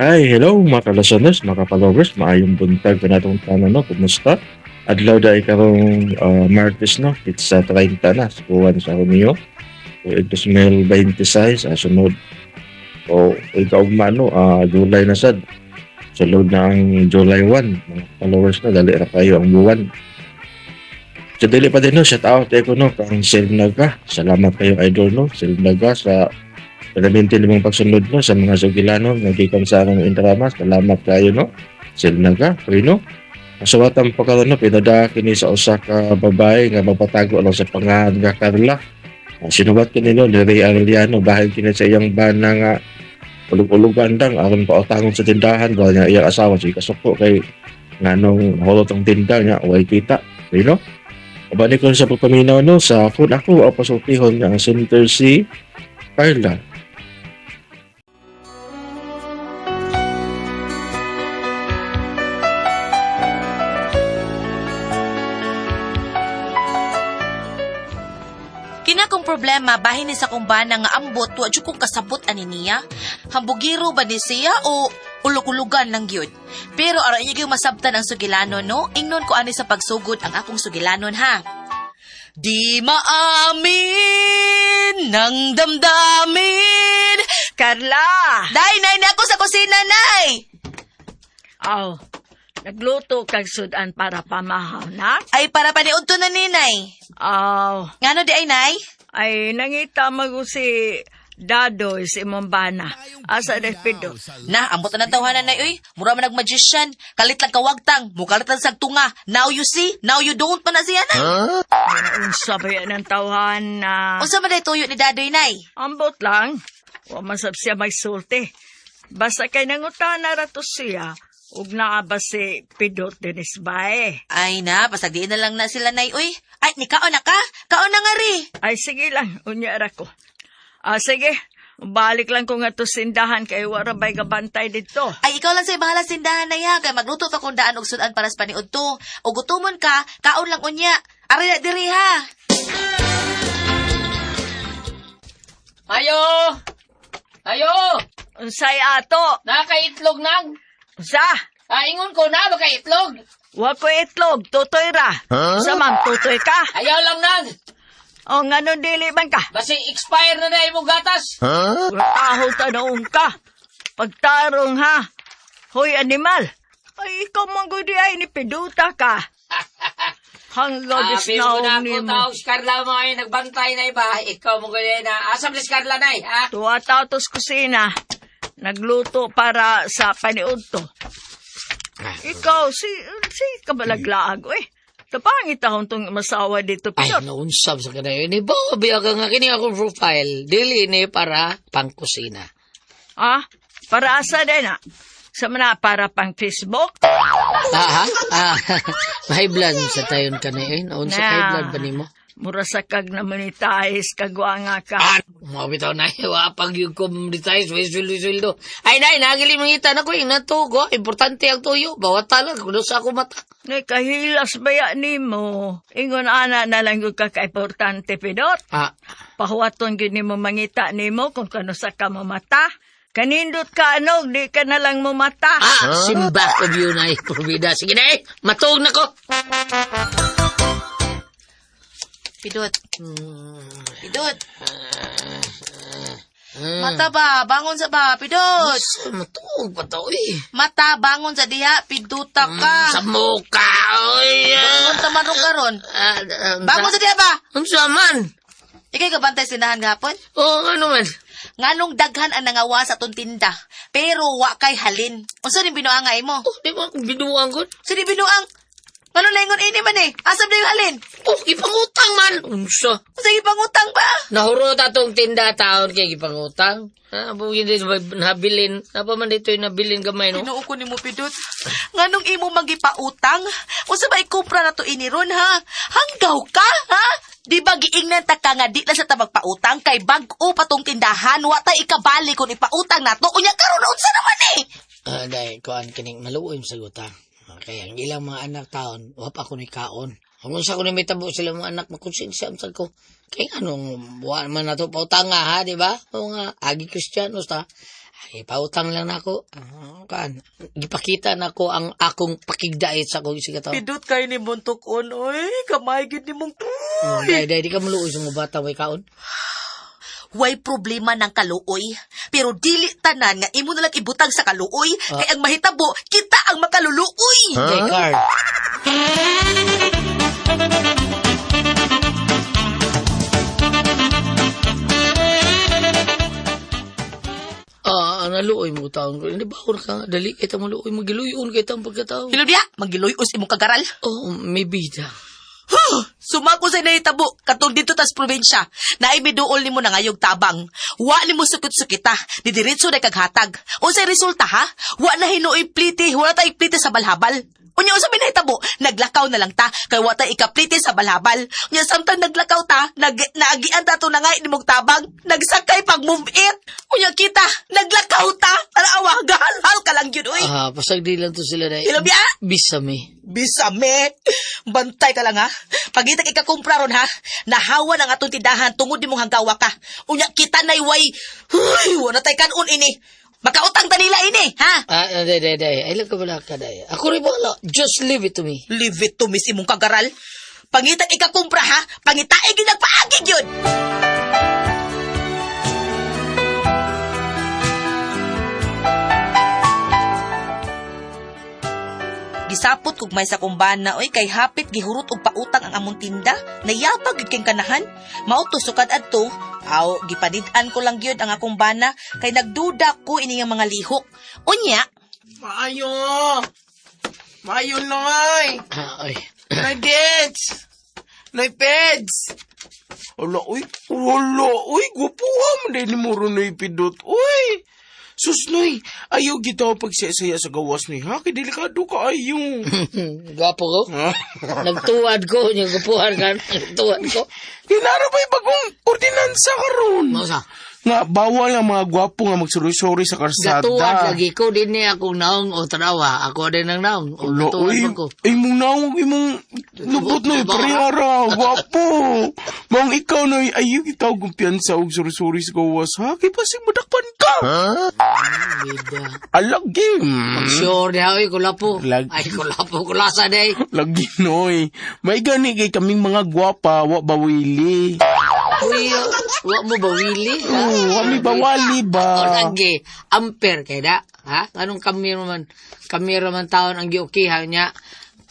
Hi, hello mga kalasanas, mga kapalogers, maayong buntag na natong tanan, no? Kumusta? Adlaw da karong Martes, no? It's sa 30 na, sa buwan sa Hunyo. So, ito sa 26, sunod. O, ikaw no, July na sad. Sunod na ang July 1, mga followers na, dali na kayo ang buwan. So, dili pa din, no? Shout out, ko, no? Kang Silnaga. Salamat kayo, idol, no? Silnaga sa panamintin mong pagsunod no sa mga sugilano nagkikan sa akong intrama. Salamat kayo no. Silnaga, no. Masawatan pa karon no pinada kini sa usa ka babae nga magpatago lang sa pangalan nga Carla. Sinubat kini no ni Ray Arellano dahil kini sa iyang bana nga ulog-ulogan lang aron pautangon sa tindahan dahil nga iyang asawa si kasuko kay nganong holot ang tinda nga way kita, no. Abani ko sa pagpaminaw no sa food ako o pasultihon nga ang Center si Carla. Kung problema bahin ni sa kumbana nga ambot wa jud kong kasabot ani niya. Hambugiro ba ni siya o ulog-ulugan lang gyud. Pero ara niya gyud masabtan ang sugilanon no. Ingnon ko ani sa pagsugod ang akong sugilanon ha. Di maamin ng damdamin. Carla! Day, nay ako sa kusina, nay. Aw, nagluto kag sudan para pamahaw na? Ay para paniud to na ni nay. Aw, Ngano di ay nay? ay nangita magu si Dadoy si Mombana. Asa despido. Na, ambot na tawhanan na uy. Mura man nag-magician. Kalit lang kawagtang. Mukalit lang sagtunga. Now you see, now you don't pa na siya na. Unsa ba yan ang tawhan na... Unsa man day tuyo ni Dadoy, nay? Ambot lang. Wa masab siya may sulti. Basta kay nangutana rato siya. Ug naa ba si Pidot Dennis Bae? Ay na, pasagdiin na lang na sila, nay uy. Ay, ni kaon na ka? Kaon na nga ri. Ay sige lang, unya ra ko. Sige. Balik lang ko nga to sindahan kay wara bay gabantay dito. Ay, ikaw lang sa'y bahala sindahan na ya. Kaya magluto ka kung daan og sudan para sa paniud to. O gutumon ka, kaon lang unya. Ari na diri ha. Ayo! Ayo! Unsay ato? Nakaitlog nang! Sa? Ingon ko na, baka itlog! Wa ko itlog, tutoy ra. Sa ma'am, tutoy ka. Ayaw lang nang! O nga nun dili man ka. Basi expire na na imong gatas! Taho tanaong ka. Pagtarong ha. Hoy animal. Ay, ikaw manggudi ay ni Piduta ka. Hanggang Pero na disnaw ni ako mo. tao, si Carla mo ay nagbantay na iba. Ikaw mo ganyan na. Asam ni si Carla na ha? Tuwa tao tos kusina. Nagluto para sa paniud to. Ikaw, si kabalaglaag, eh. Tapangit ahon tong masawa dito, Ay, Pidot. naunsab sa kanayon. Iba, biya ka nga kini akong profile. Dili ni para pangkusina. Ah, para asa din ah. Sa mana para pang Facebook? High blood sa tayon kanayon. Naunsa Na. high blood ba ni mo? Mura sa kag na monetize, kagwa nga ka. Mga bitaw na, wapag yung communitize, sweldo. Ay, nagili mangita na ko, inatugo. Importante ang tuyo. Bawat talag, kuno sa ako mata. Nay, kahilas baya ni mo. Ingon ana na lang yung kaka-importante, Pidot. Pahuwaton gini mo mangita ni mo kung kano sa ka mamata. Kanindot ka anog, di ka na lang mamata. Simba of you na provida. Sige na matug na ko. Pidot. Pidot. Mata ba? Bangon sa ba? Pidot. Matug pa to Mata, bangon sa diha. Piduta ka. Sa muka, oy. Bangon tamarong karon. Bangon sa diha ba? Ang saman. Ikay kabantay sinahan gapon? Oo, ano man. Nganong daghan ang nangawa sa tong tinda. Pero wa kay halin. Unsa ni binuangay mo? Di ba akong binuang ko? Sini binuang. Ngano laingon ini man eh? Asam na yung halin? Ipangutang man. Unsa? Sige pangutang ba? Nahurot atong tinda taon kay gipangutang. Bugin din nabilin. Napa man dito yung nabilin gamay, no? Tinuo ko ni mo, Pidot. Nganong imo magipautang? Unsa ba ikumpra na to iniron, ha? Hanggaw ka, ha? Di ba giingnan ta ka nga di na sa ta magpautang kay bag-o patong tindahan wa ta ikabali kung ipautang nato unya karon unsa naman eh. Dahil kuan kining maluoy sa gutang. Kaya ang ilang mga anak taon, wap ako ni kaon. Kung sa ko ni mitabo sila mga anak, makonsensya sa ko. Kaya anong buwan man na ito pautanga ha, di ba? O nga, agi Kristiyanos ta. Ay, pautang lang na ako. Gipakita na ko ang akong pakigdait sa akong sigataw. Pidot kayo ni Montok-on, oy. Kamay gid ni mong Day, di ka maluoy sa mga bata, may kaon. Way problema ng kaluoy. Pero dili tanan nga imo na lang ibutang sa kaluoy. Kay ang mahitabo, kita ang makaluluoy. Day, Carl. Naluoy mo taon ko. Hindi ba ako dali kita maluoy, magiluyon kita ang pagkatao. Hiludya, magiluyos imong kagaral. Oh, maybe da. Sumako sa nahitabo, katong dito tas probinsya, na imiduol ni mo na ngayog tabang. Wa ni mo sukit-sukita, didiritso na kaghatag. O sa resulta ha, wa na hinuoy plite, wala tayo plite sa balhabal. Unya sa nahitabo, naglakaw na lang ta, kay wa tayo ikaplite sa balhabal. Unya samtang naglakaw ta, naagian ta to na nga inimog tabang, nagsakay pag move it. Unya kita, naglakaw ta, tanawa, gahalhal ka lang yun, uy. Pasag di lang to sila na. Ilabya? Bisame. Bisame, bantay ka lang ha. Pagitag ikakumpra ron ha, nahawa ng atong tindahan tungod di mong hanggawa ka. Unya kita na iway, wala tayo kanon ini. Makautang ta nila ini, ha? Day. Ay lang ka wala ka, day. Ako rin wala. Just leave it to me. Leave it to me si mong kagaral. Pangitag ikakumpra ha, pangitaig yung nagpaagig yun. Gisapot kog may sa kumbana oy kay hapit gihurot og pautang ang among tinda. Nayapag gid kay kanahan. Mao to sukad adto. Aw gipanid-an ko lang gyud ang akong bana kay nagduda ko ini nga mga lihok. Unya, Maayo, Noy! Ay. Noy, Deds! Noy, Peds! Wala, uy, gupuha mo din ni Muro, Noy, Pidot, uy! Sus, Noy, ayaw kita pagsaya sa gawas, Noy, ha? Kaya delikado ka, ayaw. Gwapo ko? Nagtuwad ko. Yung gupuhan ka. Nagtuwad ko. Kinara ba yung bagong ordinansa karon? Mausa? Nga, bawal ang mga gwapo nga magsuri-suri sa karsada. Gatuwad lagi ko. Din niya akong naong o tanawa. Ako din ang naong. O Wala, gatuwad uy, man ko. ay mong naong, imong lubot, Noy, parihara, gwapo. Mang ikaw, Noy, ayaw kita og kumpiyansa og suri-suri sa gawas, ha? Kaya pa madakpan ka. Bida. Alagi. Sure niya. Ay, kulapo. Lag- Ay, kulapo. Kulasa day. Lagi, Noy. May gani kay kaming mga gwapa, wa bawili. Uy, wak mo ba, Willie? Wa mi bawali O ba? lagi. Amper kaya da. Ha? Anong kami raman taon ang giukihan niya.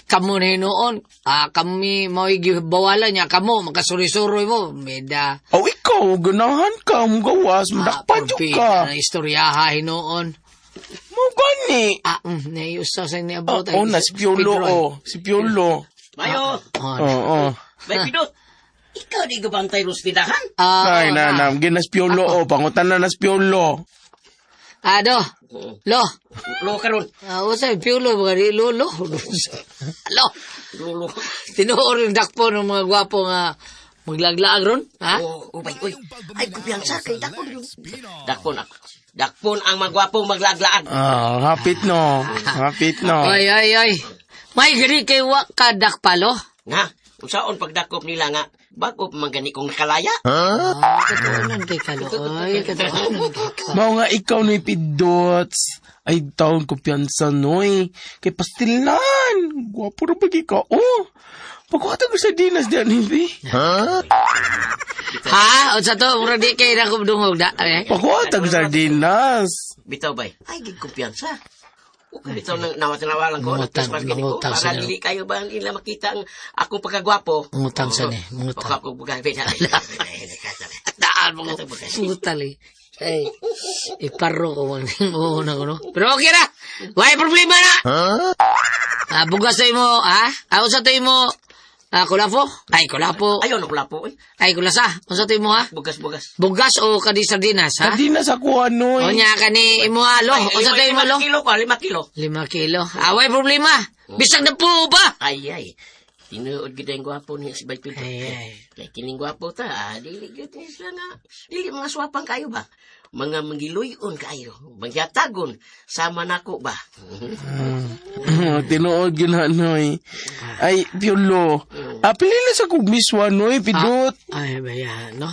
Kamu na hinoon. Kami mo bawalan niya. Kamu, makasuri-suroy mo. Bida. Aw, ikaw, ganahan ka, mong gawas, madakpan yun ka. Na istoryaha hinoon. Mo gani. Naiusaw sa ni Abot. Oo na, si Piolo, oh. Si Piolo. Mayo, Oo. may pidot. Ikaw di gabantay ros tindahan? Ay, nanam, ginas Piolo, oh. Pangutan na nas Piolo. Ado. Lo. Lo karon. Usay, piulo mga di lolo. Lo. Lo. Tinuor yung dakpo ng mga gwapo nga maglaglaag ron. Ha? Ubay, oy. Ay, kumpiyansa kay Dakpon yun. Dakpon ang magwapong maglaglaan. Hapit no. Hapit no. Ay. May gani kay wak ka dakpalo. Nga, kung saan pagdakop nila nga, bago magani kong nakalaya. Katuanan kay kaloy. Katuanan kay ka. Mao nga ikaw no'y pidots. Ay, taon kumpiyansa no'y. Kay pastilan. Gwapo na bagi ka, oh. Pagkata ko sa dinas diyan, hindi. Ha? O sa to, mura di kay na kumdungog da. Pagkata ko sa dinas. Bitaw bay, ay, gig kumpiyansa. Bitaw nang nawat-nawalan ko. Mangutang, Nagtasmas gini ko. mangutang Para sila. dili kayo ba nila makita ang akong pagkagwapo. Mangutang sa ni, mangutang. Ako bugay, bita. Daan mo ko. Sutali. Ay, iparo ko man. Oo na ko, no? Pero okay na. Why problema na? Bugas tayo mo, ha? Usa tayo mo, kulapo? Ay, kulapo. Ayaw na kula po, eh. Ay, kulasa. Usa tayo mo, ha? Bugas. Bugas o kadi sardinas, ha? Sa dinas ako, O no'y. nya kani imo lo. Usa tayo mo lo? 5 kilo ka, 5 kilo. 5 kilo. Away problema. Bisag na po ba? Ay. Tinuod gid ang gwapo niya si Baypil. Ay. Kay kining gwapo ta, dili gyud ni sila nga. Dili mga swapang kayo ba? Mga mangiluyon kayo, magyatagon sama nako ba? Tinuod yun na, no'y. Ay, Piolo. Pili na sa kugmiswa, no'y, pidot. Ay, baya, no?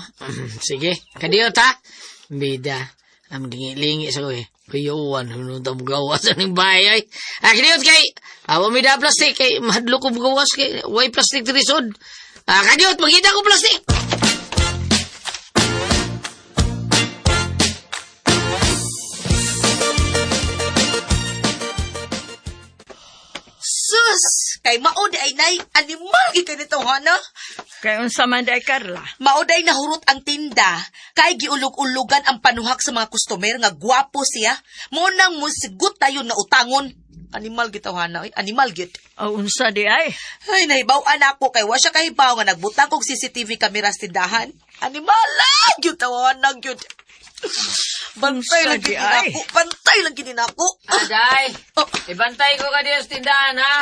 Sige. Kadiyot, ha? Bida. Ang lingi sa ko eh. Kayuan, hinunta mo gawas ng bahay ay. Kiniot kay, wamida plastic kay, mahadlo ko gawas kay, way plastic tirisod. Kaniot, magkita ko plastic. Sus! Kay maod ay nay, animal gid nito hana. Kay unsa man day Carla. Maoday nahurot ang tinda, kay giulog-ulugan ang panuhak sa mga customer nga gwapo siya. Mo nang musigot tayo na utangon. Animal gid hana, oy, animal gid. O unsa di ay. Ay, nahibaw-an ako kay wa siya kahibaw nga nagbutang kog CCTV camera sa tindahan. Animal gyud hana gyud. Bantay lang Unsa di gid ay? ako, bantay lang gid ako. Aday, Oh. ibantay ko ka diyo sa tindahan ha.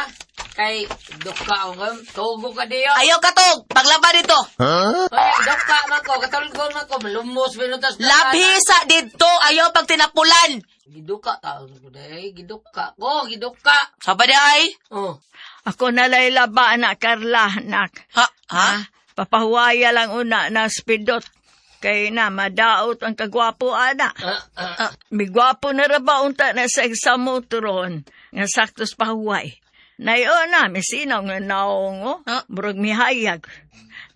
Kay, dukka ko, tugo ka diyo. Ayaw katog, paglaba dito. Ay, dukka man ko, katulog ko man ko, malumos, minutas. Labi sa dito, ayaw pag tinapulan. Giduka tao ko day, giduka ko, giduka. Saba di ay? Oh. Ako nalay laba na Carla, nak. Ha? Papahuwaya lang una na spidot. Kay na, madaot ang kagwapo ana. Migwapo na raba unta na sa eksamotron. Nga saktos pahuway. Nayon na, misinaw nga naong o. Murag mihayag.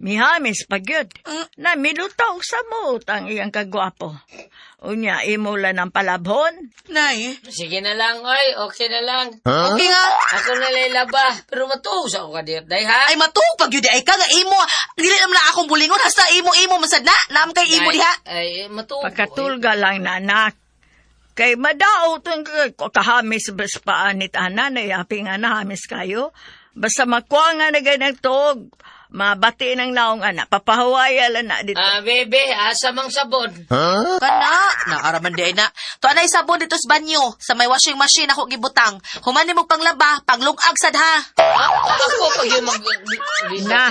Mihamis pagyod. Na milutaw sa moot ang iyang kagwapo. Unya, imula ng palabhon. Nay. Sige na lang, oy, okay na lang. Okay nga. Ako na laba, pero matuos ako ka diyo, day ha? Ay matug pag yun ay ka nga imo. Dili naman na akong bulingon. Hasta imo masad na. Naam kay imo diha. Ay, matuos. Pagkatulga lang na anak. Kay madaot ang kahamis bas paanit ana na yapi nga nahamis kayo. Basta makuha nga na ganang tog. Mabati ng naong anak. Papahuwaya lang na dito. Bebe, asa mang sabon? Kana. Naaraman di ay na. To anay sabon dito sa banyo. Sa may washing machine ako gibutang. Humani mo panglaba. Panglungag sad ha. Ako pag yung Na,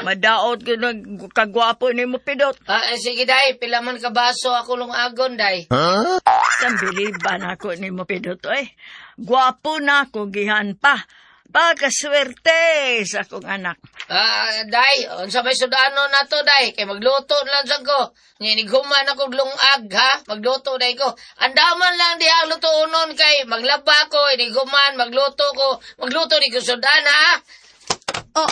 madaot ko na kagwapo ni mo pidot. sige, day, pila man ka baso ako lung agon, day. Sambiliban ako ni mo pidot eh. Gwapo na ako gihan pa. Pagkaswerte sa akong anak. Day, unsa may sudano na to, day? Kay magluto lang sa ko. Nginighuman ako lungag, ha? Magluto, day ko. Andaman lang di ang luto unon kay maglaba ko, inighuman, magluto ko. Magluto di ko sudan, ha? Oh,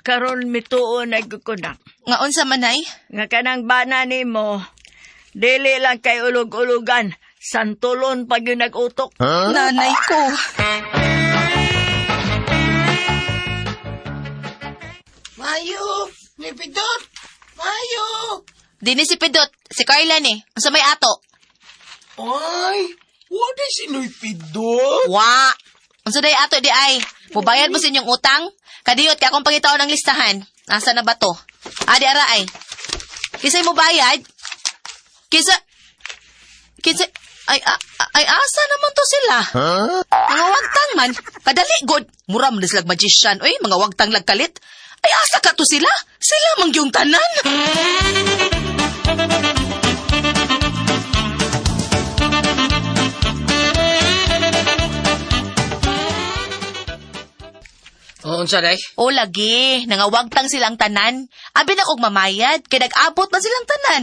Karon mituon ay kukunak. nga unsa manay? Nga kanang bana ni mo, dili lang kay ulog-ulugan. Santulon pag yung nag-utok. Nanay ko. Mayo! May pidot! Mayo! Dini si Pidot. Si Carla ni. Unsa may ato? Ay! Wala sino'y pidot! Wa. Unsa day ato di ay? Mubayad mo sa inyong utang? Kadiyot ka akong pangitaon ng listahan. Asa na ba to? Di ara ay. Kisay mo bayad? Kisa ay asa naman to sila? Mga wagtang man. Kadali god. Muram na silag magician. Uy, mga wagtang lagkalit. Ay asa ka to sila? Sila mang yung tanan. Unsa, day? O lagi, nangawagtang silang tanan. Abi na kog mamayad, kay nag-abot man silang tanan.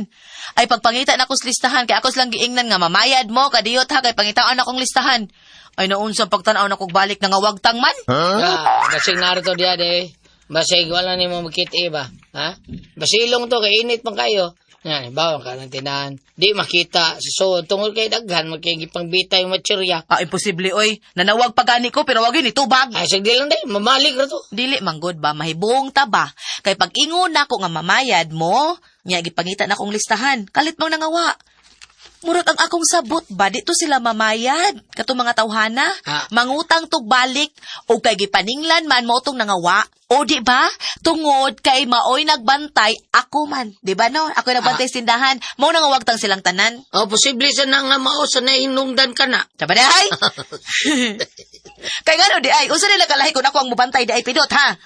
Ay pagpangita na ko sa listahan, kay ako silang giingnan nga mamayad mo, kadiyot ha, kay pangitaan akong listahan. Ay naunsang pagtanaw na kog balik nangawagtang man. Basig narito diya, day. Basig, wala ni mo makiti ba? Ha? Basilong to, kay init man kayo. Yan, bawang ka ng tinahan. Di makita. So, tungkol kay daghan, magkigipang bita yung matsirya. Imposible oy. Nanawag pagani ko pero wag yun itubag. Ay, sagdi lang, day. Mamalig na to. Dili manggod ba mahibong ta ba? Kay pag ingon nako nga mamayad mo, nya gipangita na akong listahan. Kalit mang nangawa. Murag ang akong sabot ba dito sila mamayad. Kato mga tawhana, mangutang tog balik o kay gipaninglan man mo tong nangawa. O di ba? Tungod kay maoy nagbantay ako man. Di ba no? Ako nagbantay sa tindahan. Mo nangawagtang silang tanan. O, posible sa nang nga mao sa nahinungdan ka na. Diba day? Kay gano di ay, unsa nila kalahi kung ako ang mubantay di ay pidot ha?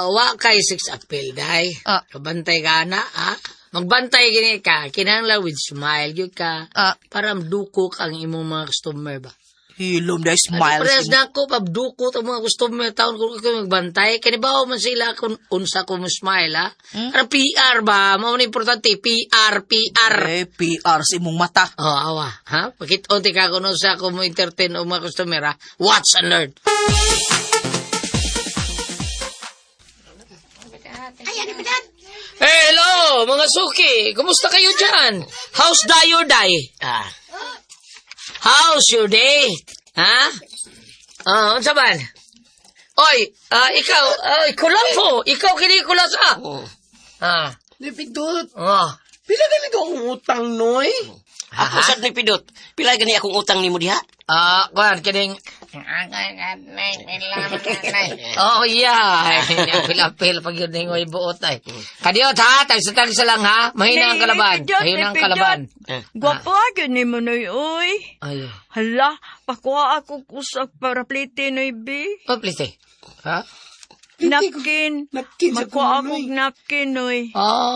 Wa kay 6 appeal, day. Kabantay ka na, ha? Magbantay gini ka, kinahanglan with smile, yun ka. Para dukok ang imong mga customer ba? Hilom na smile. Parehas na ako, pabdukot ang mga customer taon ko magbantay. Kanibaw man sila kung unsa ko mo smile, ha? Ano PR ba? Mao na importante, PR. PR sa imong mata. Oh, awa, ha? Pakit-unti ka kung sa ako mo entertain o mga customer, ha? Watch and learn. Hey, hello, mga suki. Kumusta kayo dyan? How's your day? How's your day? Ha? Unsa man? Oy, ikaw, kulapo. Ikaw kini kulasa. Noy Pidot, Oh. pila ganito akong utang, Noy? Ako sad Noy Pidot. Pila gani akong utang nimo diha? Kuan kining. Oh, yeah. Pila pag yun ngoy buot ay. Kadiot ha, tag sa lang ha. Mahina ang kalaban. Mahina ang kalaban. Gwapo agad ni mo noy, uy. Ay. Hala, pakuha ako kusak para plite noy, bi. Oh, please. Ha? Napkin. Napkin sa Makuha kuno, akong napkin, noy.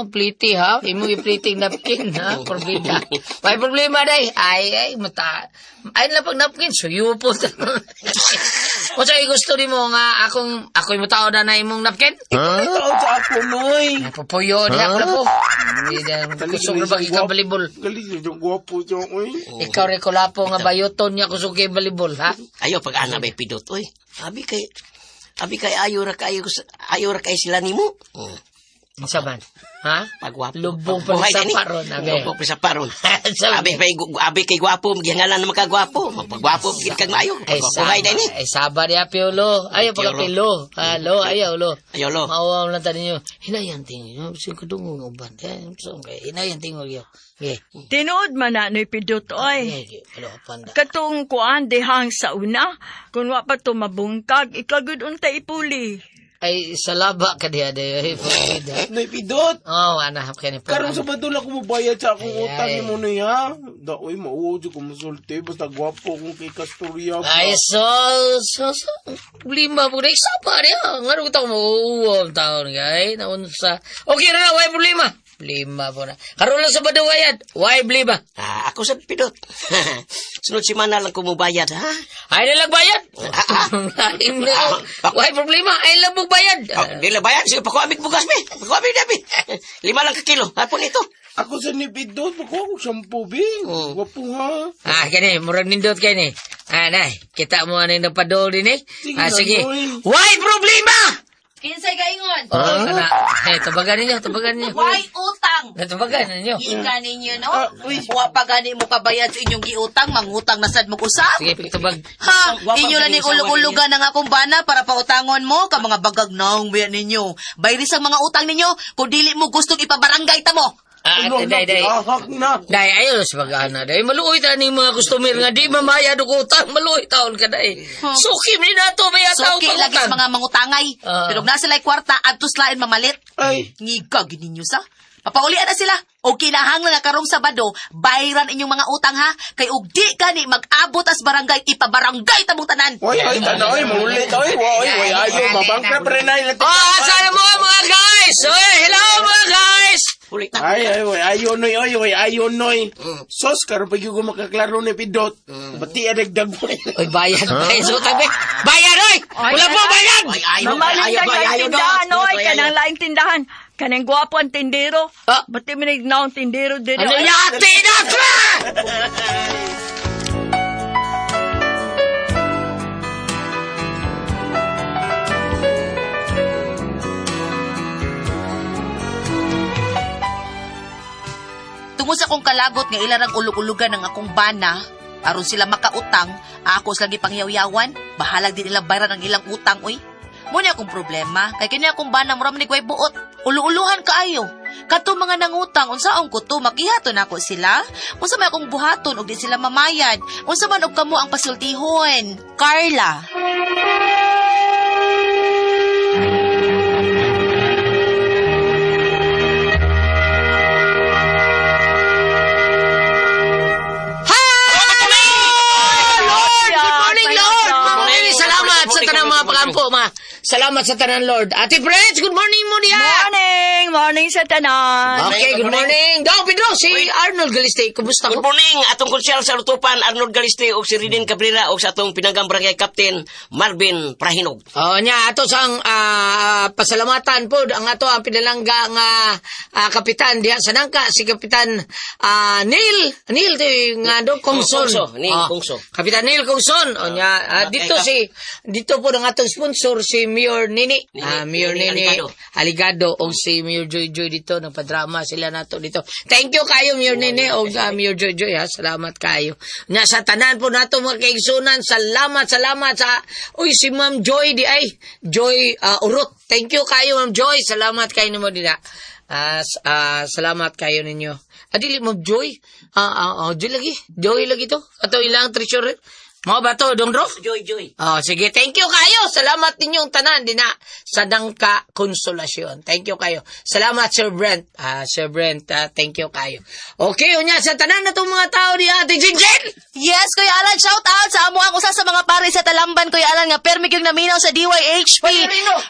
Pliti ha. Imo i-pliti napkin ha. Porbida. May problema day. Ay, mata. Ay na pag napkin. Suyo po. O sa gusto ni mo nga ako'y mutao na na imong napkin? Ikaw sa ako, Noy. Napupuyo niya ako na po. Hindi na kusog na bagi ka balibol. Galing yung gwapo siya, oy. Ikaw rin kulapo nga bayoton niya kusog kay balibol ha. Ayo pag ana bay Pidot. Oy, abi kay ayo ra kay sila nimo. Isa man? Ha? Pagwapo. Lubong pa sa paron, abe. Lubong pa sa paron. Abi kay gwapo, gihangalan naman ka gwapo. Pagwapo gid kag maayo. Pagwapo dai ni. Ay sabar ya piolo. Ayaw pagapilo. Halo, ayaw lo. Ayo lo. Mauwaw lang tayo ninyo. Hinayan tingin. Sing kadungong uban. Hinayan tingin yo. Okay. Tinood man na noy pidot, oy. Halo, panda. Katong kuan dehang sa una, kung wa pa to mabungkag, ikagud unta ipuli. Ay, salaba ka diya dayo. Noy Pidot, Oh, anak ka ni karong Sabado lang ko mabayad sa akong Ay, utang ay. ni mo na ya. Daoy, mauwo dyan ko masulti. Basta gwapo kong kay Castorya. Ay, so, problema po na isapa niya. Nga rin ko mauuwam taon gay. Naunsa. Okay na, why problema? Problema po na. Karoon lang sa badawayad. Why problema? Ako sa Pidot. Sunod semana lang ko mo bayad, ha? Ay na lang bayad. Why problema? Ay lang mo bayad. Di lang bayad. Sige, pakuamig bugas, be. Pakuamig na, be. 5 lang ka kilo. Hapon ito. Ako sa ni Pidot, makuha ko shampoo, bing. Gwapo ha. Kani, murag nindot kayo ni. Nay, kita mo ano yung napadol din eh. Sige Sige. na, boy. Why problema? Kinsay gaingon? Kana. Tabagan ninyo. Why utang? Tabagan ninyo. Giinga ninyo, no? Wa pa gani mo kabayad sa inyong giutang, mangutang na sad mo kusap. Sige, tabag. Ha, inyo lang ni ulug-ulugan ng akong bana para pautangon mo ka mga bagag naong biya ninyo. Bayris ang mga utang ninyo kung dili mo gustong ipabarangay ta mo. Day. Ahak na. Day, ayaw sa pag-ana. Day, maluoy ta ni mga customer nga di mamayad og utang. Maluoy taon ka, day. Sukim ni nato, may ataw So, lagi sa mga mangutangay. Pero na sila'y kwarta, adtos lain mamalit. Ay, Ngiga, gininyo sa. Papaulian na sila. O kinahang na karong Sabado, bayaran inyong mga utang ha. Kay ug di gani mag-abot as barangay, ipabarangay tamong tanan. oy, tanaw, maulit, oy, ayo, mabangkrap rin na ilang. Asan mo mga guys? Oy, hello mga guys! Ulit na. Ay, ayo, noy. Sos, karon pag yung makaklaro ni Pidot. Bati adagdag mo. Oy, bayad. So, tabi. Bayad, oy! Wala po, bayad! Ay, ayaw, Mamaling ayaw, ka ayaw, sa ayaw, tindahan, ayaw, oy. ayaw. Kanang laing tindahan. Kanang gwapo ang tindero. Ba't di minignaw ang tindero din? Ano yati na ka? Tungod sa akong kalagot nga ilarang ulug-ulugan ng akong bana, aron sila makautang, ako sa lagi pangyaw-yawan, bahalag din ilang bayaran ang ilang utang, uy. Muna akong problema, kay kini akong bana mura man ni buot. Ulu-uluhan kaayo. Kato mga nangutang, unsaon ko to, makihaton ako sila. Unsa may akong buhaton, og di sila mamayad. Unsa man og kamo ang pasultihon. Carla. Salamat sa tanang mga pagampo, ma. Salamat sa tanan, Lord. Ate Prince, good morning mo diha. Morning sa tanan. Okay, good morning. Daw, Pedro, si Arnold Galiste, kumusta Good ko? morning, atong konsyal sa Lutupan, Arnold Galiste, o si Ridin Cabrera, o sa atong pinanggang barangay Captain, Marvin Prahinog. Oh, nya ato sang pasalamatan po ang ato ang pinalangga nga kapitan diha sa nangka si Kapitan Neil to nga do Kongson. Neil Kongso. Kapitan Neil Kongson. O nya dito po ang atong sponsor si Mayor Nini. Mayor Nini Aligado o si Mayor Joy dito nagpadrama sila nato dito. Thank you kayo Mayor Nini o Mayor Joy ha. Salamat kayo. Nya sa tanan po nato mga kaigsunan, salamat sa si Ma'am Joy di ay Joy Urot. Thank you kayo Ma'am Joy. Salamat kayo nimo dina. Salamat kayo ninyo. Adili Ma'am Joy. Joy lagi to. Ato ilang treasure. Mo ba to, Dong Ro? Joy. Sige, thank you kayo. Salamat ninyong tanan din na sa Dangka Konsolasyon. Thank you kayo. Salamat, Sir Brent. Sir Brent, thank you kayo. Okay, unya, sa tanan na itong mga tao ni Ate Jinjin. Yes, Kuya Alan, shout out sa amo ang usa sa mga pare sa Talamban, Kuya Alan, nga permi yung naminaw sa DYHP.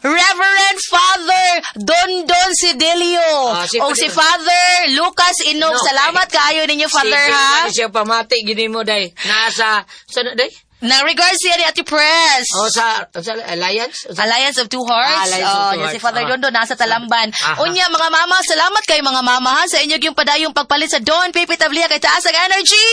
Reverend Father Don Sidelio. O si Father Lucas Inog. Salamat kayo ninyo, Father, ha? Siya pamati, gini mo, day. Nasa, day? Na regards siya ni Ate Press. Sa Alliance? Alliance of Two Hearts. Alliance of Two Yan si Hearts. Father Dondo nasa Talamban. Aha. Unya, mga mama, salamat kayo mga mama ha, sa inyo yung padayong pagpalit sa Don Pipi Tablia kay taas ang energy.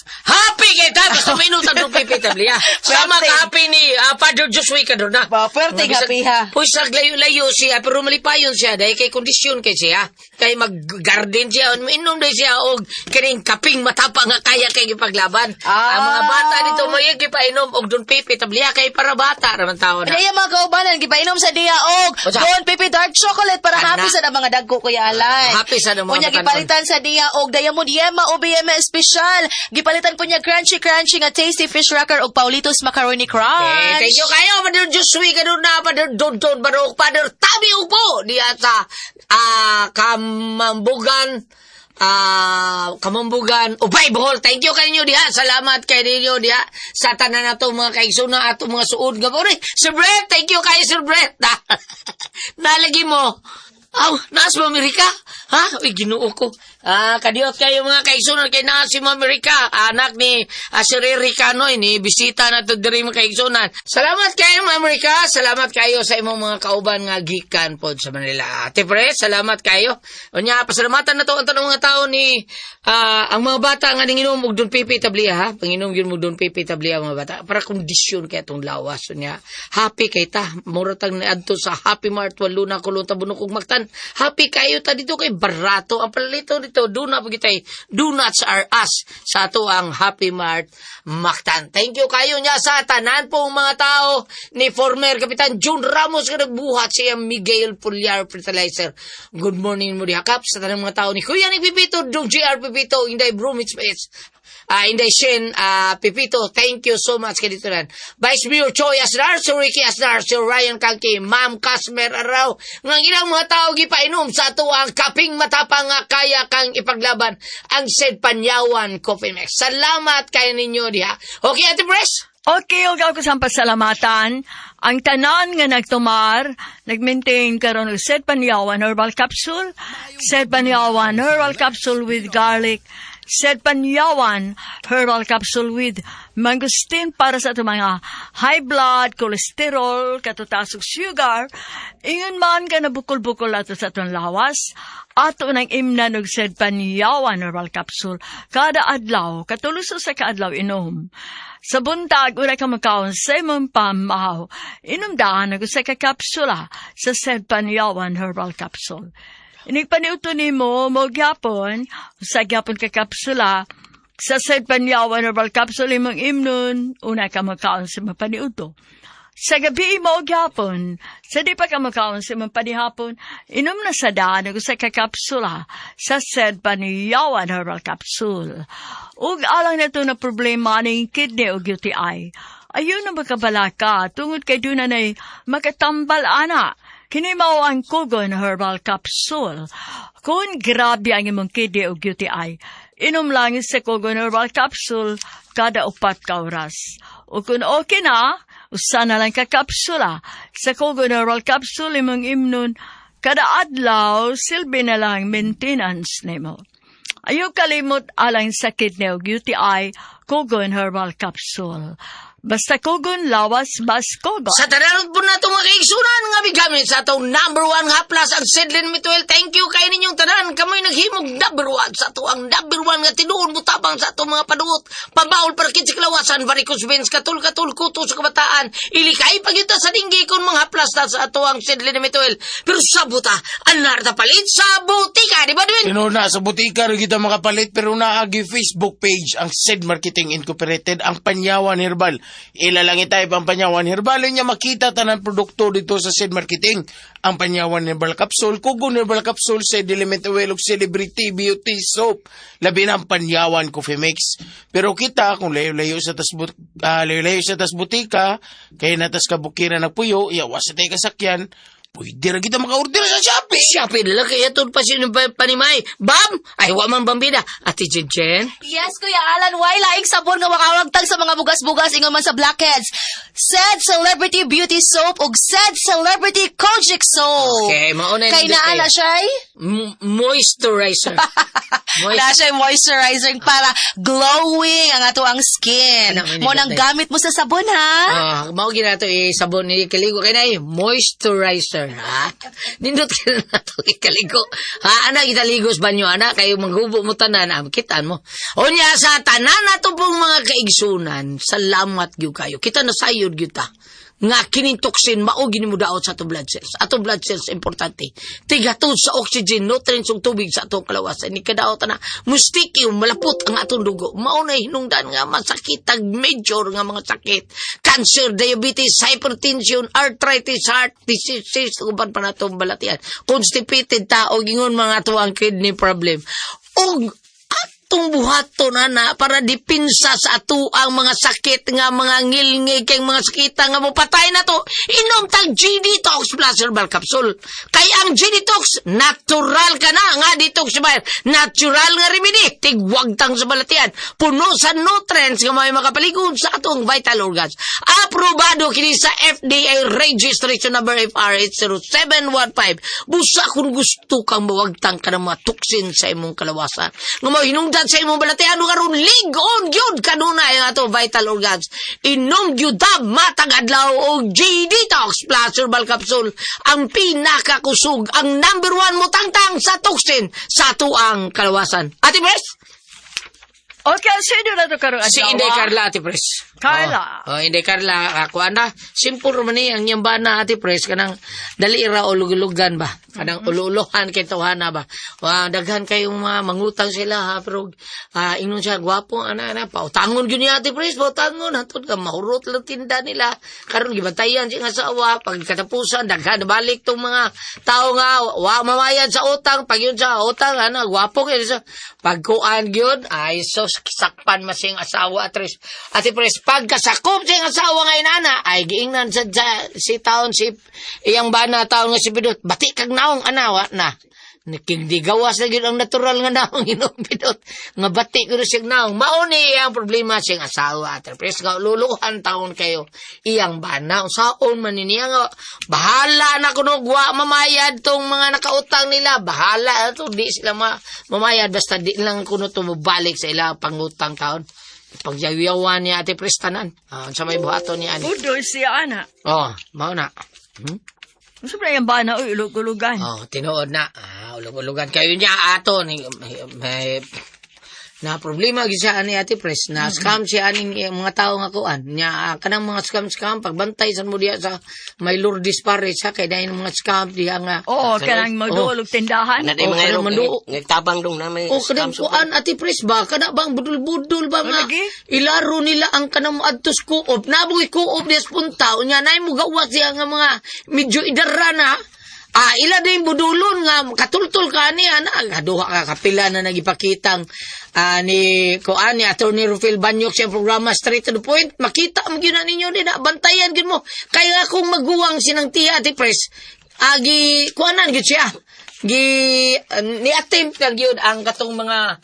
Happy kita! Basta minutan ng PPW. Sama ka happy ni Father Joshua ka doon na. Pwerte happy ha. Pusag layo-layo siya, pero malipayon siya, dahil kay kondisyon kay siya. Kay mag-garden siya, inom dahil siya, o kining kaping matapang nga kaya kay ipaglaban. Ang mga bata dito, mayag ipainom, og doon PPW, kay para bata, naman tao na. Kaya mga kaubanan, gipainom sa Dia og Don Pipi Dark Chocolate para happy sa mga dagko Kuya Alan. Happy sa mga Unya, gipalitan sa Dia og Diamond Yema o BM Special. Gipalitan po niya crunchy nga tasty fish cracker og Paulitos macaroni crunch. Thank you kayo, Father Joshua ka doon na, Father Don Barok, Father Tabi Upo, diya sa Kamambugan, Upay Bohol. Thank you kanyo diha. Salamat kay ninyo diha sa tanan nato mga kaigsunan ato mga suod nga pore. Sir Brett, thank you kayo Sir Brett. Nalagi mo. Naas mo Amerika? Ha? Uy, Ginoo ko. Kadiot kayo mga kaigsunan kay naas si Amerika. Anak ni Sir Ericano, ni bisita na to diri mga kaigsunan. Salamat kayo mga Amerika. Salamat kayo sa imong mga kauban nga gikan pod sa Manila. Ate Pre, salamat kayo. Unya, pasalamatan na to ang tanong mga tao ni ang mga bata nga ninginom og Don Pipi Tablia ha. Panginom gyud mo Don Pipi Tablia mga bata para kondisyon kay atong lawas. Unya, happy kay ta. Muratang niadto sa Happy Mart Waluna Kulunta Bunok ug Mactan. Happy kayo ta dito kay barato ang palito dito. Duna po kitay donuts are us sa ato ang Happy Mart Mactan. Thank you kayo niya sa tanan pong mga tao ni former Kapitan June Ramos nga nagbuhat siya Miguel Pulyar Fertilizer. Good morning mo dihakap sa tanang mga tao ni Kuya ni Pipito, Dong JR Pipito, Inday Bromwich Space. Inday Shin, Pipito, thank you so much kay dito rin. Vice Mayor Choi Asnar, Sir Ricky Asnar, Sir Ryan Kangki, Ma'am Kasmer Araw, nga ilang mga tao gipainom sa ato ang kaping matapang nga kaya kang ipaglaban ang Sed Panyawan Coffee Mix. Salamat kayo ninyo diha. Okay, Ate Pres? Okay, og ako sa pasalamatan. Ang tanan nga nagtumar, nagmaintain karon og Sed Panyawan Herbal Capsule, Sed Panyawan Herbal Capsule with garlic, Sed Panyawan Herbal Capsule with mangosteen para sa itong mga high blood, cholesterol, katutasok sugar. Ingon man ka na bukol-bukol ato sa itong lawas. Ato nang imnan og Sed Panyawan Herbal Capsule kada adlaw, katuluso sa kaadlaw inom. Sa buntag, una ka makaon sa imong pamahaw. Inom daan ako sa kakapsula sa Sed Panyawan Herbal Capsule. Inigpaniuto ni mo gyapon sa gyapon ka kapsula sa Sed Panyawan Herbal Capsule imong imnon una ka makaon sa mapaniuto. Sa gabi mo gyapon sa di pa ka makaon sa imong panihapon inom na sa daan ako sa kakapsula sa Sed Panyawan Herbal Capsule. Ug alang na to na problema ning kidney o UTI. Ayun na makabalaka tungod kay doon na makatambal ana. Kini mao ang Kugon Herbal Capsule. Kung grabe ang imong kidney o UTI, inom lang sa Kugon Herbal Capsule kada 4 ka oras. O kung okay na, usa na lang ka kapsula. Sa Kogon Herbal Capsule imong imnon, kada adlaw silbi na lang maintenance nimo. Ayaw kalimot alang sakit na UTI, Kogon Herbal Capsule. Basta Kogon, lawas, bas Kogon. Sa tanan po na itong mga kaigsunan nga bigamit sa itong number 1 haplas ang Sidlin Mituel. Thank you kay ninyong tanan. Kamoy naghimog number 1 sa ito ang number 1 nga tinuon mo tabang sa itong mga paduot. Pambaol para kitsi kalawasan, varicose veins, katul-katul, kuto sa kabataan. Ilikay pagyuta sa dinggi kung mga haplas na sa ito ang Sidlin Mituel. Pero sa buta, anar na palit sa butika, di ba Edwin? Na sa butika rin kita makapalit pero naagi Facebook page ang Sid Marketing Incorporated ang Panyawan Herbal. Ilalangi tayo pang Panyawan Herbal niya makita tanan produkto dito sa Sid Marketing. Ang Panyawan Herbal Capsule, Kogon Herbal Capsule, Sid Element Oil ug Celebrity Beauty Soap. Labi na ang Panyawan Coffee Mix. Pero kita kung layo-layo sa tas butika, kaya natas kabukiran nagpuyo, iyawas sa tayo kasakyan, pwede rin kita maka-order sa Shopee. Shopee nila kaya ito pa sino panimay. Bam! Ay, waman bambida. Ate Jen? Yes, Kuya Alan, why laing sabon nga makawagtag sa mga bugas-bugas ingon man sa blackheads? Said Celebrity Beauty Soap ug Said Celebrity Kojic Soap. Okay, mauna Kay naala siya moisturizer. na siya moisturizer para glowing ang ato ang skin. Ano, Mo nang gamit mo sa sabon, ha? Mao gina to sabon ni kaligo kay nay moisturizer ha. Nindot ka na to ikaligo. Ha ana gitaligos banyo ana kayo maghubo mo tanan kitaan mo. Unya sa tanan nato pong mga kaigsunan, salamat gyud kayo. Kita na sayod gyud ta. Nga kining toxin mao gini mo daot sa ato blood cells. Ato blood cells importante. Tigatod sa oxygen, nutrients ug tubig sa atong kalawasan. Ni kadaot na mustiki malapot ang atong dugo. Mao na hinungdan nga masakit ag major nga mga sakit. Cancer, diabetes, hypertension, arthritis, heart disease uban pa natong balatian. Constipated tao gingon mga ato ang kidney problem. Og atong buhaton ana para dipinsa sa ato ang mga sakit nga mga ngilngig kay mga sakita nga mopatay na to inom tag G-Detox Plus Herbal Capsule kay ang G-Detox natural ka na nga detox ba natural nga remedy tigwag tang sa balatian puno sa nutrients nga may makapaligod sa atong vital organs aprobado kini sa FDA registration number FR80715 busa kung gusto kang mawagtang ka ng mga toxin sa imong kalawasan nga mo hinungdan sa imong balatian karon ligon gyud kanunay ang ato vital organs inom gyud matag adlaw og G-Detox Plus Herbal Capsule ang pinakakusog ang number 1 mo tangtang sa toxin sa ato ang kalawasan. Ate Pres? Okay, sino na to karong adlaw? Si Inday Carla, Ate Pres. Carla. Inday Carla, ako anda. Simple naman ang yamba na, Ate Pres, kanang dali ra ulug-ulugan ba? Kanang ululuhan kay tawhana ba? Daghan kayong mga mangutang sila, ha? Pero, ingnon siya, gwapo, ana, pautangon yun niya, Ate Pres, pautangon, hatod ka, mahurot lang tinda nila. Karon gibantayan siya nga sa awa, pag katapusan, daghan, balik tong mga tao nga, mamayad sa utang, pag yun sa utang, gwapo kayo sa pagkuan yun, ay, sos, kisakpan masing asawa Ate Pres pagkasakop siyang asawa nga inana ay giingnan sa si taon si iyang bana taon nga si Pidot bati kag naong anawa na Nakindi gawas na yun ang natural nga naong inumpidot. Nga bati ko na siyang naong. Mauni ang problema siyang asawa. Terpres nga luluhan taon kayo. Iyang bana. Saon man niya nga. Bahala na kuno gwa mamayad tong mga nakautang nila. Bahala. Ito di sila mamayad. Basta di lang kuno tumubalik sa ilang pangutang taon. Pagyayawan niya ate prestanan. Sa may buhaton niya. Budoy siya, ana. Mauna. Siyempre yung bana, ulog-ulugan. Tinuod na. Ulog-ulugan kayo niya ato. May na problema siya ni Ate Pres na scam siya aning mga tao nga kuan nya kanang mga scam pagbantay sa mo diya sa may Lourdes Parish sa kay dayon mga scam diya nga kanang magduolog tindahan mga nagtabang dong na may scam kuan Ate Pres ba kana bang budul-budul ba nga ilaro nila ang kanang adtos kuop nabuhi kuop des punta nya nay mo gawas siya nga mga medyo idara na ila din budulon nga katultul ka niya na duha ka kapila na nagipakitang ni Attorney Rufil Banyok sa programa Straight to the Point makita mo gyud ninyo din bantayan gyud mo kaya kung maguwang sinang tiya Ate Pres kuanan gyud siya ni attempt lang gyud ang katong mga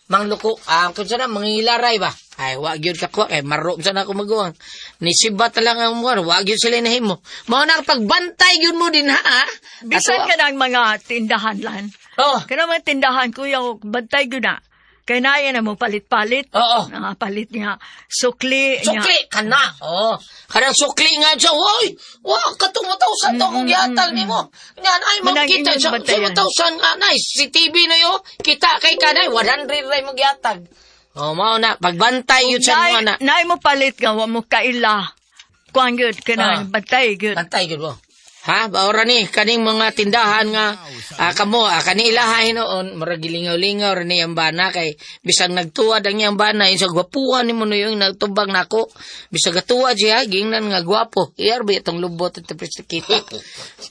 mangluko, kung sana, mangilaray ba? Ay, wag yun kakwa, kay maro sana ako magawa. Nisibat na lang ang mga, wag yun sila inahimo. Mga na pagbantay yun mo din, ha? Bisan ka ng mga tindahan lan. Oh, Kaya mga tindahan, kuya, bantay ko na. Kaya na yan mo palit-palit. oo. Palit niya. Sukli. Sukli, kana. Oh, kanang sukli nga siya. Hoy, katong 1,000 to mong giatal ni mo. Yan, ay, makita Manang sa inyong bantayan. 1,000 nga, nice. Si TV na yun, kita kay kanay, 100 ray mong giatal. Oh, mao na, pagbantay yun sa mga na. Naay mo palit nga, wa mo kaila. Kuang yun, kaya bantay yun. Bantay yun mo. Ha? Baura ni, kaning mga tindahan nga, kamo, kani ilahay noon, maragilingaw-lingaw rin niyang bana, kay bisang nagtuwad ang niyang bana, yung sa gwapuhan ni mo no yung nagtubang nako, bisang gatuwad siya, gingnan nga gwapo, iyar ba itong lubot at tapos kita.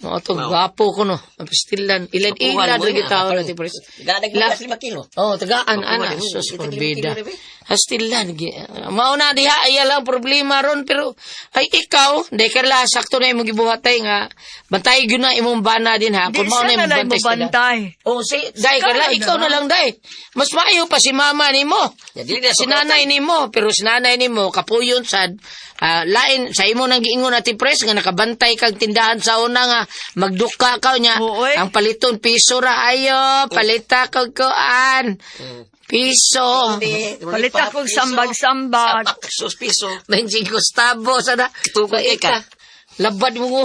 Mga itong gwapo ko no, pastilan, ilan-ilan rin gitaw na tapos. Gadag mo 5 kilo. Oh, tagaan, ana, sus, forbida. Hastilan, mauna diha, iya lang problema ron, pero, ay ikaw, dahil karla, sakto na yung gibuhatay nga, bantay yun na imong bana din ha, Di kung mauna siya yung na lang mo bantay sila. bantay. Oh, si, dahil karla, ikaw na lang, dahil. Mas maayo pa si mama ni mo. Si nanay ni mo, pero si nanay ni mo, kapuyon sad, lain, sa imo nang giingon na tipres, nga nakabantay kang tindahan sa una nga, magduka ka niya, Oo, ang paliton, piso ra, ayo, palita kag koan. Piso. Palit akong sambag-sambag. Sus piso. 25 Gustavo, sana. Tukod ka. Labad mo.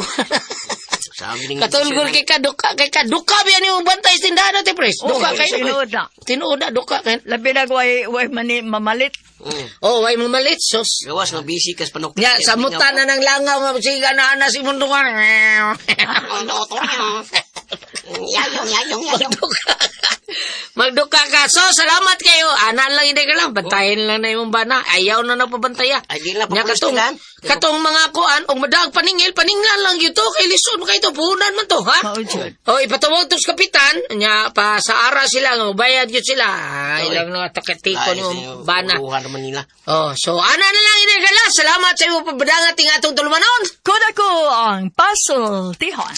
Sabi ning Katulgol kay ka, duka biyan yung bantay sa tindahan natin, pres. Duka kay. Sinuod na. Tinuod na, duka kay. Labi na way mamalit. Oh, way mo malit, sus. Gawas nga busy kas panok. Ya, sa muta na ng langaw, masiga na ana si mundungan. Yayong. Magduka ka. So, salamat kayo. Anan lang hindi ka lang. Bantayin lang na yung bana. Ayaw na napabantaya. Ay, di na Nya katong, papulistilan. katong mga kuan, o madag paninglan lang yun to. Kay lison mo kayo to. Puhunan man to, ha? Maudyan. O, ipatawag to sa kapitan. Nya, pa sa ara sila. Bayad yun sila. Ay, lang na takatiko yung bana. Uruhan naman nila. Oh, so, ana na lang hindi ka lang. Salamat sa iyo pabadangat ting atong tulumanon. Kuda ko ang puzzle, tihon.